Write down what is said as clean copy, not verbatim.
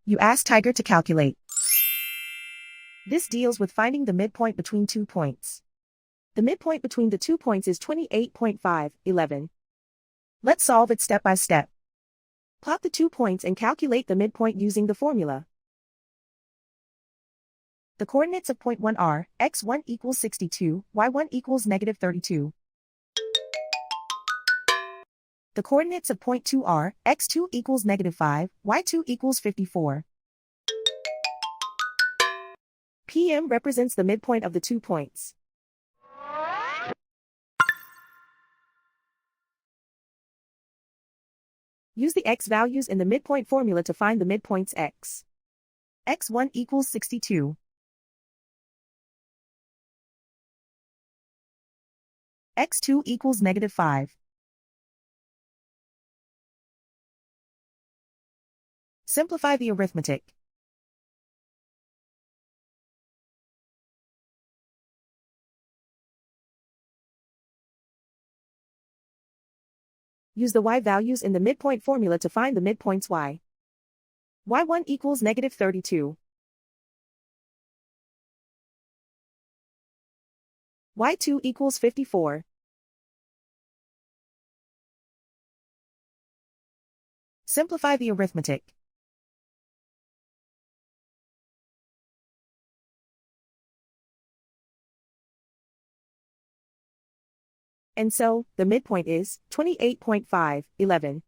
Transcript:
You ask Tiger to calculate. This deals with finding the midpoint between 2 points. The midpoint between the 2 points is 28.511. Let's solve it step by step. Plot the 2 points and calculate the midpoint using the formula. The coordinates of point 1 are x1 equals 62, y1 equals -32. The coordinates of point 2 are x2 equals -5, y2 equals 54. PM represents the midpoint of the 2 points. Use the x values in the midpoint formula to find the midpoints x. x1 equals 62. x2 equals -5. Simplify the arithmetic. Use the y values in the midpoint formula to find the midpoints y. y1 equals -32. y2 equals 54. Simplify the arithmetic. And so, the midpoint is 28.511.